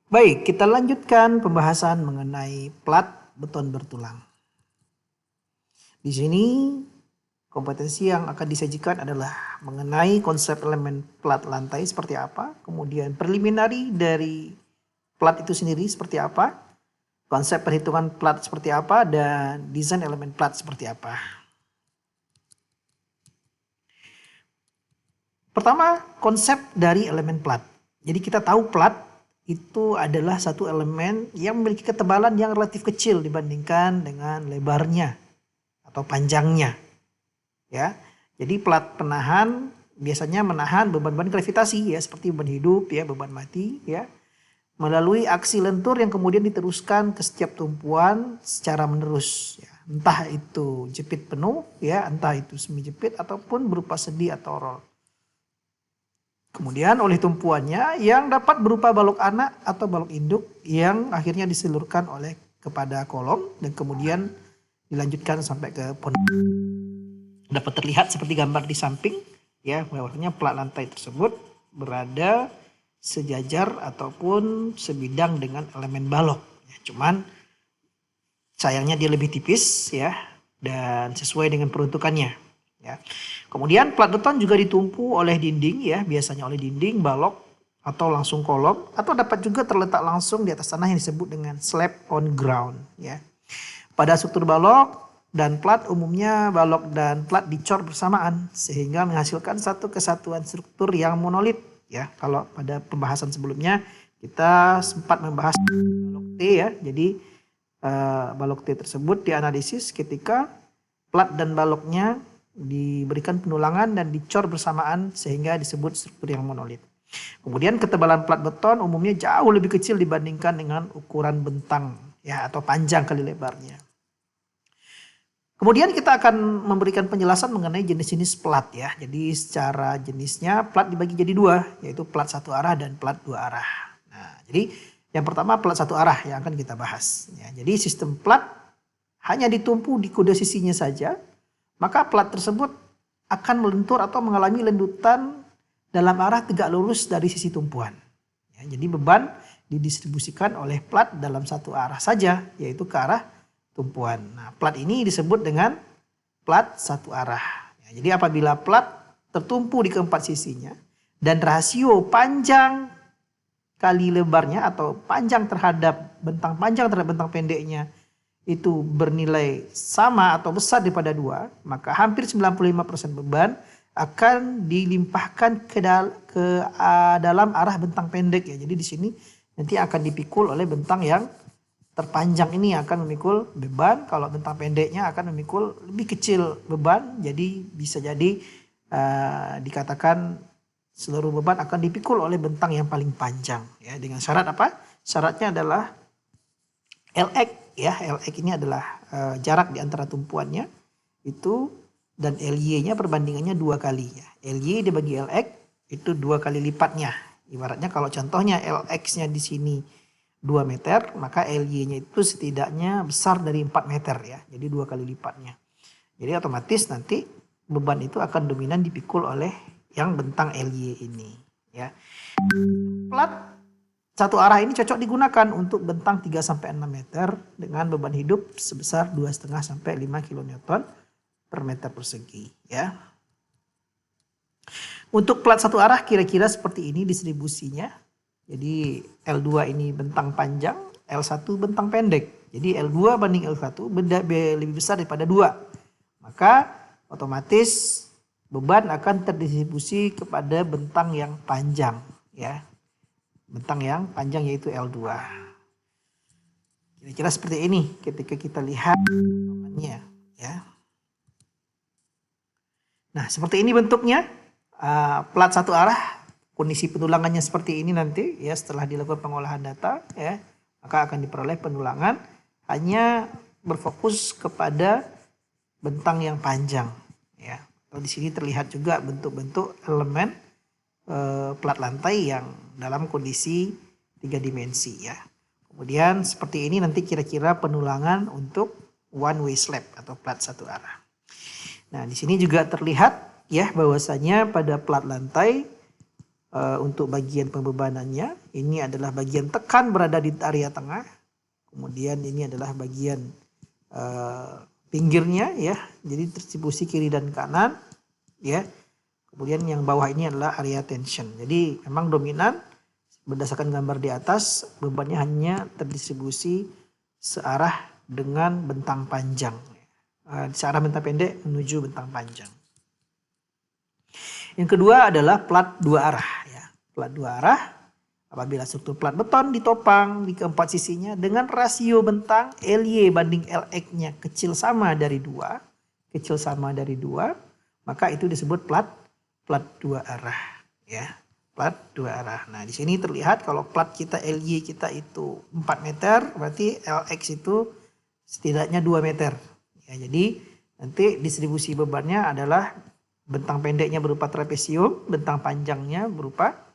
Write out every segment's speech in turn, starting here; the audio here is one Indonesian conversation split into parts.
Baik, kita lanjutkan pembahasan mengenai plat beton bertulang. Di sini kompetensi yang akan disajikan adalah mengenai konsep elemen plat lantai seperti apa, kemudian preliminary dari plat itu sendiri seperti apa, konsep perhitungan plat seperti apa, dan desain elemen plat seperti apa. Pertama, konsep dari elemen plat. Jadi kita tahu plat itu adalah satu elemen yang memiliki ketebalan yang relatif kecil dibandingkan dengan lebarnya atau panjangnya. Ya, jadi plat penahan biasanya menahan beban-beban gravitasi ya, seperti beban hidup ya, beban mati ya, melalui aksi lentur yang kemudian diteruskan ke setiap tumpuan secara menerus ya. Entah itu jepit penuh ya, entah itu semi jepit ataupun berupa sendi atau roll. Kemudian oleh tumpuannya yang dapat berupa balok anak atau balok induk yang akhirnya diseluruhkan oleh kepada kolom dan kemudian dilanjutkan sampai ke pondasi. Dapat terlihat seperti gambar di samping ya, bahwasanya plat lantai tersebut berada sejajar ataupun sebidang dengan elemen balok. Ya, cuman sayangnya dia lebih tipis ya dan sesuai dengan peruntukannya. Ya. Kemudian plat beton juga ditumpu oleh dinding ya, biasanya oleh dinding, balok, atau langsung kolom, atau dapat juga terletak langsung di atas tanah yang disebut dengan slab on ground. Ya. Pada struktur balok dan plat umumnya balok dan plat dicor bersamaan sehingga menghasilkan satu kesatuan struktur yang monolit. Ya, kalau pada pembahasan sebelumnya kita sempat membahas balok T ya, jadi balok T tersebut dianalisis ketika plat dan baloknya diberikan penulangan dan dicor bersamaan sehingga disebut struktur yang monolit. Kemudian ketebalan plat beton umumnya jauh lebih kecil dibandingkan dengan ukuran bentang ya atau panjang kali lebarnya. Kemudian kita akan memberikan penjelasan mengenai jenis-jenis plat ya. Jadi secara jenisnya plat dibagi jadi dua, yaitu plat satu arah dan plat dua arah. Nah, jadi yang pertama plat satu arah yang akan kita bahas. Ya, jadi sistem plat hanya ditumpu di kuda sisinya saja, maka plat tersebut akan melentur atau mengalami lendutan dalam arah tegak lurus dari sisi tumpuan. Ya, jadi beban didistribusikan oleh plat dalam satu arah saja, yaitu ke arah tumpuan. Nah, plat ini disebut dengan plat satu arah. Ya, jadi apabila plat tertumpu di keempat sisinya dan rasio panjang kali lebarnya atau panjang terhadap bentang pendeknya itu bernilai sama atau besar daripada 2, maka hampir 95% beban akan dilimpahkan ke dalam arah bentang pendek ya. Jadi di sini nanti akan dipikul oleh bentang yang terpanjang ini akan memikul beban, kalau bentang pendeknya akan memikul lebih kecil beban. Jadi bisa jadi dikatakan seluruh beban akan dipikul oleh bentang yang paling panjang ya, dengan syarat apa? Syaratnya adalah Lx ya, Lx ini adalah jarak di antara tumpuannya itu, dan Ly-nya perbandingannya 2 kali ya. Ly dibagi Lx itu 2 kali lipatnya. Ibaratnya kalau contohnya Lx-nya di sini 2 meter, maka Ly-nya itu setidaknya besar dari 4 meter ya. Jadi 2 kali lipatnya. Jadi otomatis nanti beban itu akan dominan dipikul oleh yang bentang Ly ini ya. Plat satu arah ini cocok digunakan untuk bentang 3-6 meter dengan beban hidup sebesar 2,5 sampai 5 kN per meter persegi ya. Untuk plat satu arah kira-kira seperti ini distribusinya. Jadi L2 ini bentang panjang, L1 bentang pendek. Jadi L2 banding L1 lebih besar daripada 2. Maka otomatis beban akan terdistribusi kepada bentang yang panjang ya. Bentang yang panjang yaitu L2. Kira-kira seperti ini ketika kita lihat potongannya ya. Nah, seperti ini bentuknya. Plat satu arah, kondisi penulangannya seperti ini nanti ya, setelah dilakukan pengolahan data ya, maka akan diperoleh penulangan hanya berfokus kepada bentang yang panjang ya. Atau di sini terlihat juga bentuk-bentuk elemen plat lantai yang dalam kondisi 3 dimensi ya. Kemudian seperti ini nanti kira-kira penulangan untuk one way slab atau plat satu arah. Nah, di sini juga terlihat ya bahwasanya pada plat lantai untuk bagian pembebanannya. Ini adalah bagian tekan berada di area tengah. Kemudian ini adalah bagian pinggirnya ya. Jadi distribusi kiri dan kanan ya. Kemudian yang bawah ini adalah area tension. Jadi memang dominan berdasarkan gambar di atas bebannya hanya terdistribusi searah dengan bentang panjang. Searah bentang pendek menuju bentang panjang. Yang kedua adalah plat dua arah ya. Plat dua arah apabila struktur plat beton ditopang di keempat sisinya dengan rasio bentang LY banding LX-nya kecil sama dari 2, maka itu disebut plat dua arah ya. Plat dua arah. Nah, di sini terlihat kalau plat kita LY kita itu 4 meter, berarti LX itu setidaknya 2 meter. Ya, jadi nanti distribusi bebannya adalah bentang pendeknya berupa trapesium, bentang panjangnya berupa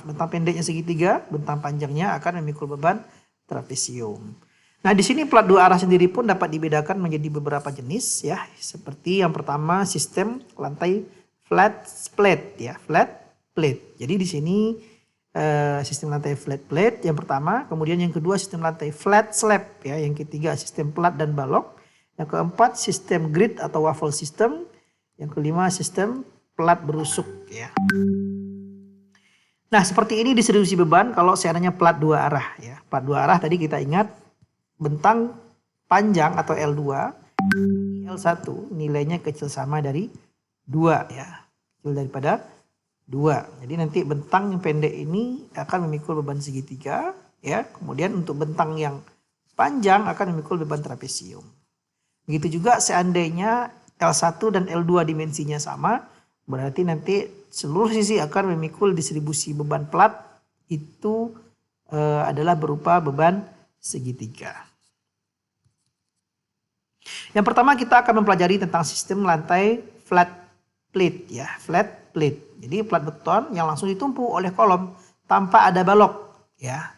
bentang pendeknya segitiga, bentang panjangnya akan memikul beban trapesium. Nah, di sini plat dua arah sendiri pun dapat dibedakan menjadi beberapa jenis ya. Seperti yang pertama sistem lantai flat plate ya, flat plate. Jadi di sini sistem lantai flat plate yang pertama, kemudian yang kedua sistem lantai flat slab ya, yang ketiga sistem plat dan balok, yang keempat sistem grid atau waffle system, yang kelima sistem plat berusuk ya. Nah, seperti ini distribusi beban kalau seandainya plat dua arah ya. Plat dua arah tadi kita ingat bentang panjang atau L2 L1 nilainya kecil sama dari 2 ya. Kecil daripada 2. Jadi nanti bentang yang pendek ini akan memikul beban segitiga ya. Kemudian untuk bentang yang panjang akan memikul beban trapesium. Begitu juga seandainya L1 dan L2 dimensinya sama, berarti nanti seluruh sisi akan memikul distribusi beban plat itu adalah berupa beban segitiga. Yang pertama kita akan mempelajari tentang sistem lantai flat plate ya, flat plate. Jadi plat beton yang langsung ditumpu oleh kolom tanpa ada balok ya.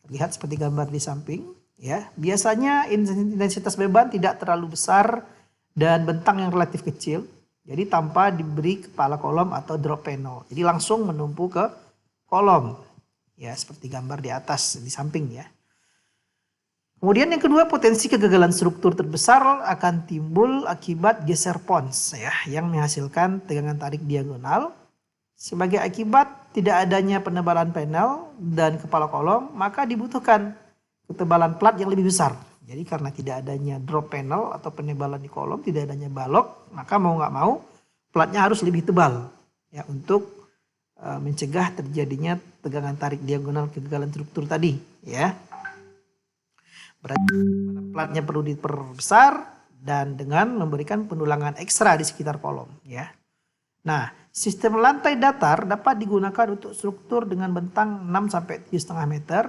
Terlihat seperti gambar di samping ya. Biasanya intensitas beban tidak terlalu besar dan bentang yang relatif kecil. Jadi tanpa diberi kepala kolom atau drop panel. Jadi langsung menumpu ke kolom. Ya, seperti gambar di atas di samping ya. Kemudian yang kedua, potensi kegagalan struktur terbesar akan timbul akibat geser pons ya, yang menghasilkan tegangan tarik diagonal. Sebagai akibat tidak adanya penebalan panel dan kepala kolom, maka dibutuhkan ketebalan plat yang lebih besar. Jadi karena tidak adanya drop panel atau penebalan di kolom, tidak adanya balok, maka mau nggak mau platnya harus lebih tebal ya untuk mencegah terjadinya tegangan tarik diagonal kegagalan struktur tadi ya. Berarti platnya perlu diperbesar dan dengan memberikan pendulangan ekstra di sekitar kolom ya. Nah, sistem lantai datar dapat digunakan untuk struktur dengan bentang 6 sampai 7,5 meter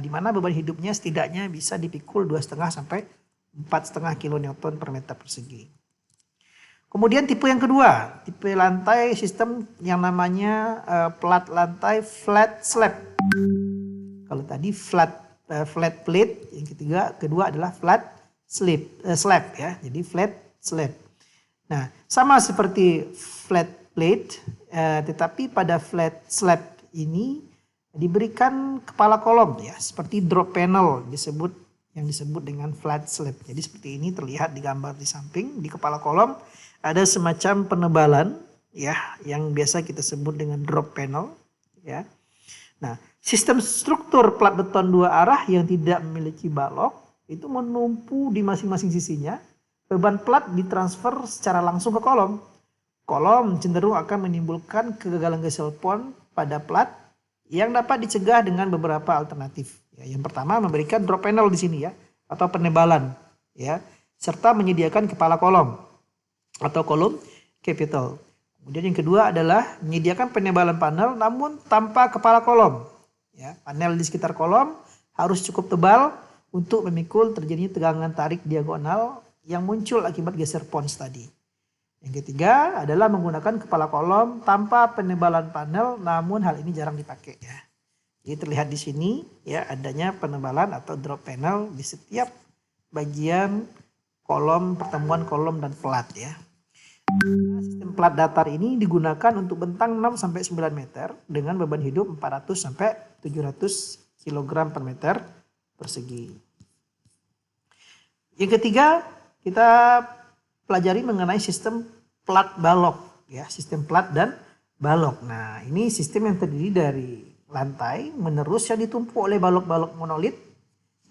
di mana beban hidupnya setidaknya bisa dipikul 2,5 sampai 4,5 kN per meter persegi. Kemudian tipe yang kedua, tipe lantai sistem yang namanya plat lantai flat slab. Kalau tadi flat plate, yang kedua adalah flat slab ya. Jadi flat slab. Nah, sama seperti flat plate, tetapi pada flat slab ini diberikan kepala kolom ya, seperti drop panel yang disebut dengan flat slab. Jadi seperti ini terlihat di gambar di samping, di kepala kolom ada semacam penebalan ya, yang biasa kita sebut dengan drop panel ya. Nah, sistem struktur plat beton dua arah yang tidak memiliki balok itu menumpu di masing-masing sisinya. Beban plat ditransfer secara langsung ke kolom. Kolom cenderung akan menimbulkan kegagalan geser pon pada plat yang dapat dicegah dengan beberapa alternatif. Ya, yang pertama memberikan drop panel di sini ya, atau penebalan ya, serta menyediakan kepala kolom atau kolom capital. Kemudian yang kedua adalah menyediakan penebalan panel namun tanpa kepala kolom. Ya, panel di sekitar kolom harus cukup tebal untuk memikul terjadinya tegangan tarik diagonal yang muncul akibat geser pons tadi. Yang ketiga adalah menggunakan kepala kolom tanpa penebalan panel, namun hal ini jarang dipakai ya. Jadi terlihat di sini ya adanya penebalan atau drop panel di setiap bagian kolom, pertemuan kolom dan plat ya. Sistem plat datar ini digunakan untuk bentang 6 sampai 9 meter dengan beban hidup 400 sampai 700 kg per meter persegi. Yang ketiga, kita pelajari mengenai sistem plat balok ya, sistem plat dan balok. Nah, ini sistem yang terdiri dari lantai menerus yang ditumpuk oleh balok-balok monolit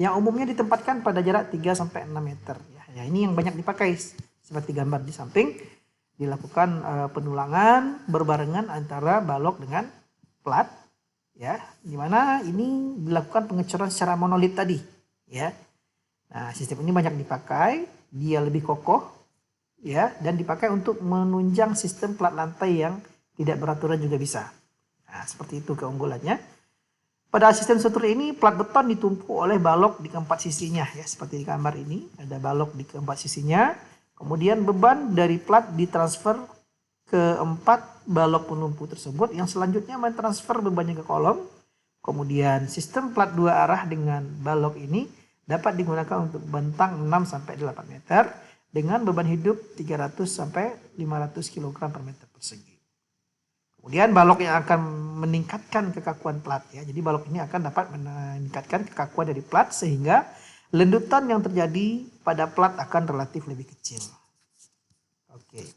yang umumnya ditempatkan pada jarak 3 sampai 6 meter ya. Ya, ini yang banyak dipakai seperti gambar di samping. Dilakukan penulangan berbarengan antara balok dengan plat ya, dimana ini dilakukan pengecoran secara monolit tadi ya. Nah, sistem ini banyak dipakai, dia lebih kokoh ya, dan dipakai untuk menunjang sistem plat lantai yang tidak beraturan juga bisa. Nah, seperti itu keunggulannya. Pada sistem struktur ini plat beton ditumpuk oleh balok di keempat sisinya ya, seperti di gambar ini ada balok di keempat sisinya. Kemudian beban dari plat ditransfer ke 4 balok penumpu tersebut yang selanjutnya mentransfer bebannya ke kolom. Kemudian sistem plat 2 arah dengan balok ini dapat digunakan untuk bentang 6 sampai 8 meter dengan beban hidup 300 sampai 500 kg per meter persegi. Kemudian balok yang akan meningkatkan kekakuan plat ya. Jadi balok ini akan dapat meningkatkan kekakuan dari plat sehingga lendutan yang terjadi pada plat akan relatif lebih kecil. Oke.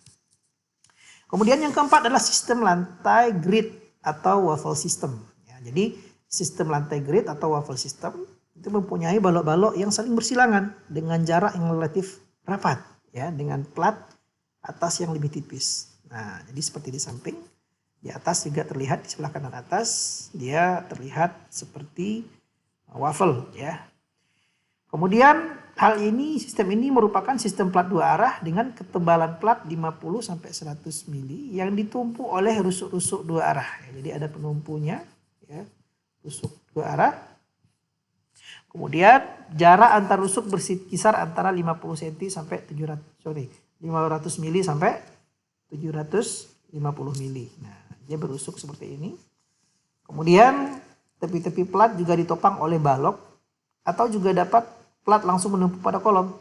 Kemudian yang keempat adalah sistem lantai grid atau waffle system. Ya, jadi sistem lantai grid atau waffle system itu mempunyai balok-balok yang saling bersilangan dengan jarak yang relatif rapat ya, dengan plat atas yang lebih tipis. Nah, jadi seperti di samping. Di atas juga terlihat di sebelah kanan atas dia terlihat seperti waffle ya. Kemudian sistem ini merupakan sistem plat 2 arah dengan ketebalan plat 50 sampai 100 mili yang ditumpuk oleh rusuk-rusuk 2 arah. Jadi ada penumpunya ya, rusuk 2 arah. Kemudian jarak antar rusuk berkisar antara 50 cm sampai 500 mili sampai 750 mili. Nah, dia berusuk seperti ini. Kemudian tepi-tepi plat juga ditopang oleh balok atau juga dapat plat langsung menumpuk pada kolom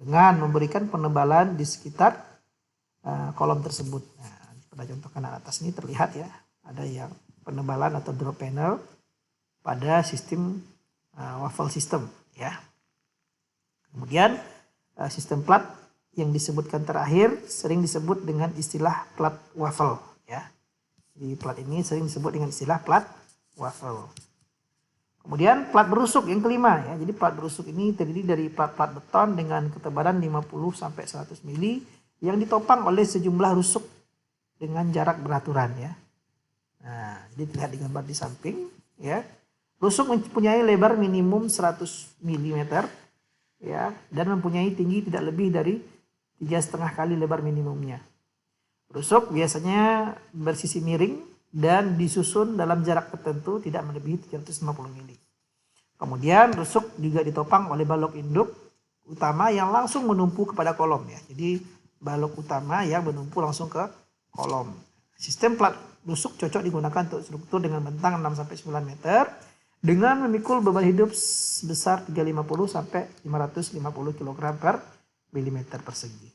dengan memberikan penebalan di sekitar kolom tersebut. Nah, pada contoh kanan atas ini terlihat ya, ada yang penebalan atau drop panel pada sistem waffle system ya. Kemudian sistem plat yang disebutkan terakhir sering disebut dengan istilah plat waffle ya. Di plat ini sering disebut dengan istilah plat waffle. Kemudian plat berusuk yang kelima ya. Jadi plat berusuk ini terdiri dari plat-plat beton dengan ketebalan 50 sampai 100 mili yang ditopang oleh sejumlah rusuk dengan jarak beraturan ya. Nah, jadi terlihat di gambar di samping ya. Rusuk mempunyai lebar minimum 100 mm ya, dan mempunyai tinggi tidak lebih dari 3,5 kali lebar minimumnya. Rusuk biasanya bersisi miring dan disusun dalam jarak tertentu tidak melebihi 350 mili. Kemudian rusuk juga ditopang oleh balok induk utama yang langsung menumpu kepada kolom ya. Jadi balok utama yang menumpu langsung ke kolom. Sistem plat rusuk cocok digunakan untuk struktur dengan bentang 6 sampai 9 meter dengan memikul beban hidup sebesar 350 sampai 550 kg per milimeter persegi.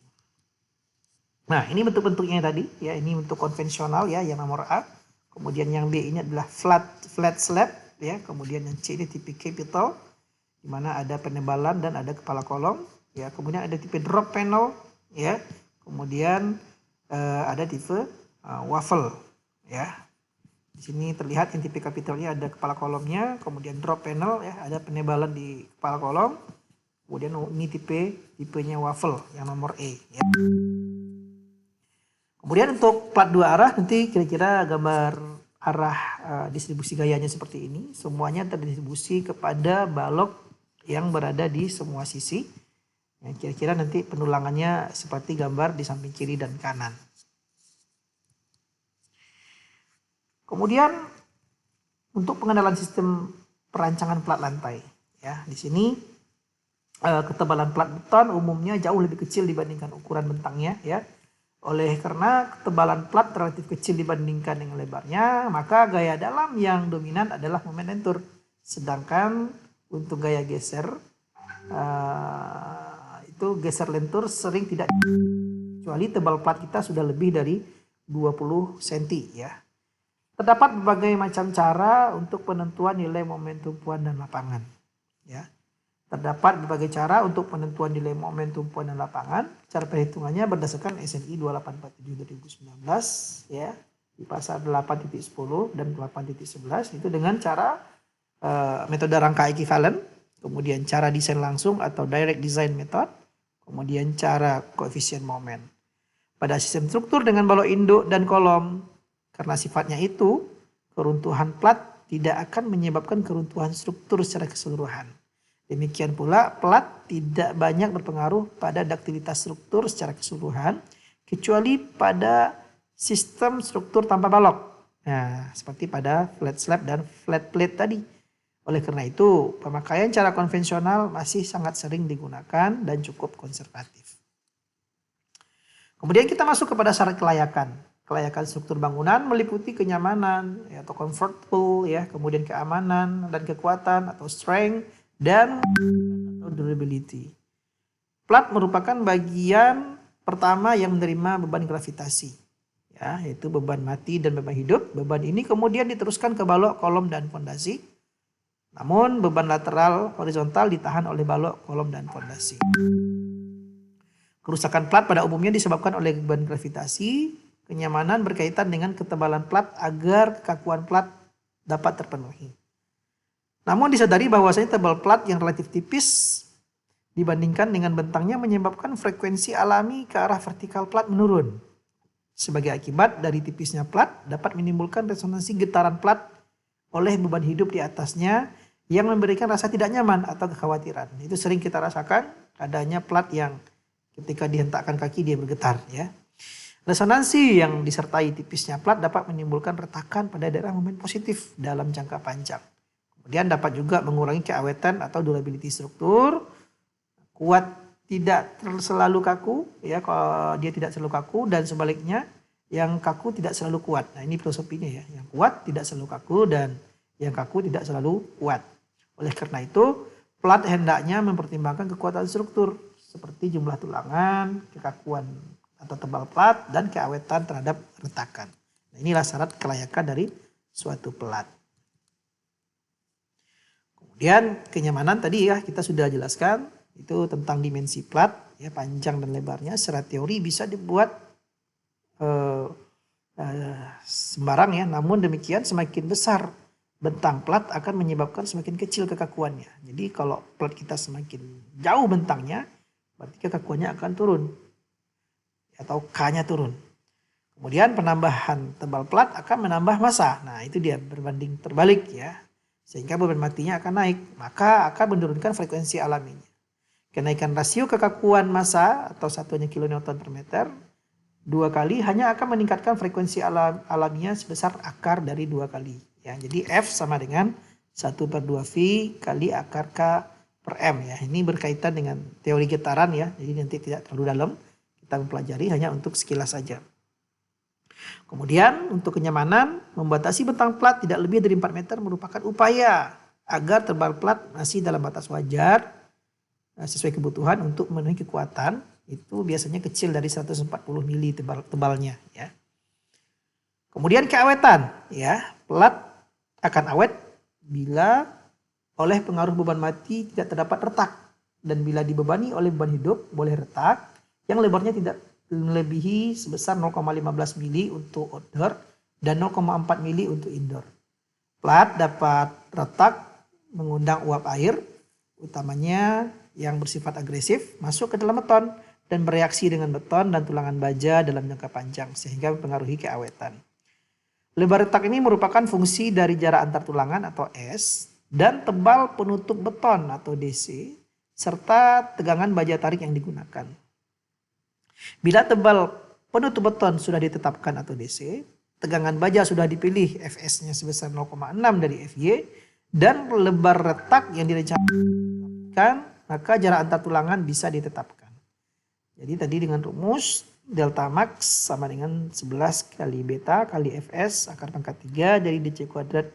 Nah, ini bentuk-bentuknya tadi ya, ini bentuk konvensional ya yang nomor A. Kemudian yang B ini adalah flat slab ya, kemudian yang C ini tipe capital di mana ada penebalan dan ada kepala kolom ya. Kemudian ada tipe drop panel ya. Kemudian ada tipe waffle ya. Di sini terlihat yang tipe capitalnya ada kepala kolomnya, kemudian drop panel ya, ada penebalan di kepala kolom. Kemudian ini tipenya waffle yang nomor E ya. Kemudian untuk plat 2 arah nanti kira-kira gambar arah distribusi gayanya seperti ini. Semuanya terdistribusi kepada balok yang berada di semua sisi. Ya, kira-kira nanti penulangannya seperti gambar di samping kiri dan kanan. Kemudian untuk pengenalan sistem perancangan plat lantai. Ya, di sini ketebalan plat beton umumnya jauh lebih kecil dibandingkan ukuran bentangnya ya. Oleh karena ketebalan plat relatif kecil dibandingkan dengan lebarnya, maka gaya dalam yang dominan adalah momen lentur. Sedangkan untuk gaya geser, itu geser lentur sering tidak kecuali tebal plat kita sudah lebih dari 20 cm ya. Terdapat berbagai macam cara untuk penentuan nilai momen tumpuan dan lapangan ya. Terdapat berbagai cara untuk penentuan nilai momen tumpuan dan lapangan. Cara perhitungannya berdasarkan SNI 2847 2019 ya, di pasal 8.10 dan 8.11 itu dengan cara metode rangka ekivalen, kemudian cara desain langsung atau direct design method, kemudian cara koefisien momen. Pada sistem struktur dengan balok induk dan kolom, karena sifatnya itu, keruntuhan plat tidak akan menyebabkan keruntuhan struktur secara keseluruhan. Demikian pula plat tidak banyak berpengaruh pada duktilitas struktur secara keseluruhan, kecuali pada sistem struktur tanpa balok. Nah, seperti pada flat slab dan flat plate tadi. Oleh karena itu, pemakaian cara konvensional masih sangat sering digunakan dan cukup konservatif. Kemudian kita masuk kepada syarat kelayakan. Kelayakan struktur bangunan meliputi kenyamanan atau comfortable ya, kemudian keamanan dan kekuatan atau strength dan atau durability. Plat merupakan bagian pertama yang menerima beban gravitasi ya, yaitu beban mati dan beban hidup. Beban ini kemudian diteruskan ke balok, kolom dan fondasi. Namun beban lateral horizontal ditahan oleh balok, kolom dan fondasi. Kerusakan plat pada umumnya disebabkan oleh beban gravitasi. Kenyamanan berkaitan dengan ketebalan plat agar kekakuan plat dapat terpenuhi. Namun disadari bahwasanya tebal plat yang relatif tipis dibandingkan dengan bentangnya menyebabkan frekuensi alami ke arah vertikal plat menurun. Sebagai akibat dari tipisnya plat dapat menimbulkan resonansi getaran plat oleh beban hidup di atasnya yang memberikan rasa tidak nyaman atau kekhawatiran. Itu sering kita rasakan adanya plat yang ketika dihentakkan kaki dia bergetar ya. Resonansi yang disertai tipisnya plat dapat menimbulkan retakan pada daerah momen positif dalam jangka panjang. Kemudian dapat juga mengurangi keawetan atau durability struktur. Kuat tidak selalu kaku ya, kalau dia tidak selalu kaku, dan sebaliknya yang kaku tidak selalu kuat. Nah, ini filosofinya ya. Yang kuat tidak selalu kaku dan yang kaku tidak selalu kuat. Oleh karena itu, plat hendaknya mempertimbangkan kekuatan struktur seperti jumlah tulangan, kekakuan atau tebal plat, dan keawetan terhadap retakan. Nah, inilah syarat kelayakan dari suatu plat. Kemudian kenyamanan tadi ya kita sudah jelaskan, itu tentang dimensi plat ya, panjang dan lebarnya. Secara teori bisa dibuat sembarang ya, namun demikian semakin besar bentang plat akan menyebabkan semakin kecil kekakuannya. Jadi kalau plat kita semakin jauh bentangnya, berarti kekakuannya akan turun atau K-nya turun. Kemudian penambahan tebal plat akan menambah massa. Nah, itu dia berbanding terbalik ya. Sehingga beban matinya akan naik, maka akan menurunkan frekuensi alaminya. Kenaikan rasio kekakuan massa atau satuannya kilonewton per meter 2 kali hanya akan meningkatkan frekuensi alaminya sebesar akar dari 2 kali. Ya, jadi F sama dengan 1/2V kali akar K per M ya. Ini berkaitan dengan teori getaran ya. Jadi nanti tidak terlalu dalam, kita mempelajari hanya untuk sekilas saja. Kemudian untuk kenyamanan, membatasi bentang plat tidak lebih dari 4 meter merupakan upaya agar tebal plat masih dalam batas wajar sesuai kebutuhan untuk memenuhi kekuatan. Itu biasanya kecil dari 140 mili tebalnya ya. Kemudian keawetan ya, plat akan awet bila oleh pengaruh beban mati tidak terdapat retak, dan bila dibebani oleh beban hidup boleh retak yang lebarnya tidak melebihi sebesar 0,15 mili untuk outdoor dan 0,4 mili untuk indoor. Plat dapat retak mengundang uap air, utamanya yang bersifat agresif, masuk ke dalam beton dan bereaksi dengan beton dan tulangan baja dalam jangka panjang sehingga mempengaruhi keawetan. Lebar retak ini merupakan fungsi dari jarak antar tulangan atau S dan tebal penutup beton atau DC serta tegangan baja tarik yang digunakan. Bila tebal penutup beton sudah ditetapkan atau DC, tegangan baja sudah dipilih Fs-nya sebesar 0,6 dari Fy, dan lebar retak yang direncanakan, maka jarak antar tulangan bisa ditetapkan. Jadi tadi dengan rumus delta max sama dengan 11 kali beta kali Fs akar pangkat 3 dari dc kuadrat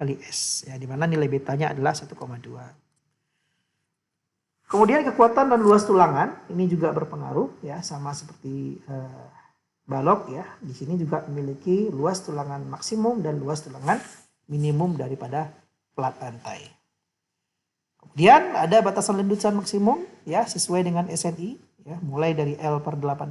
kali S. Ya, di mana nilai betanya adalah 1,2. Kemudian kekuatan dan luas tulangan ini juga berpengaruh ya, sama seperti balok ya. Di sini juga memiliki luas tulangan maksimum dan luas tulangan minimum daripada plat lantai. Kemudian ada batasan lendusan maksimum ya sesuai dengan SNI ya, mulai dari L per 80,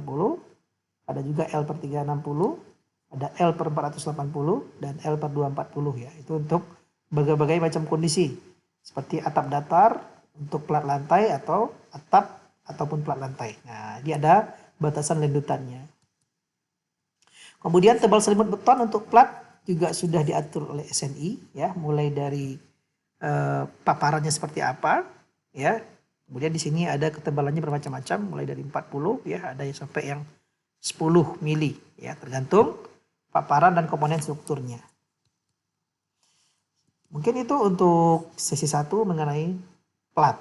ada juga L per 360, ada L per 480 dan L per 240 ya. Itu untuk berbagai macam kondisi seperti atap datar untuk plat lantai atau atap ataupun plat lantai. Nah, ini ada batasan lendutannya. Kemudian tebal selimut beton untuk plat juga sudah diatur oleh SNI ya, mulai dari paparannya seperti apa ya. Kemudian di sini ada ketebalannya bermacam-macam mulai dari 40 ya, ada yang sampai yang 10 mili ya, tergantung paparan dan komponen strukturnya. Mungkin itu untuk sesi 1 mengenai plat.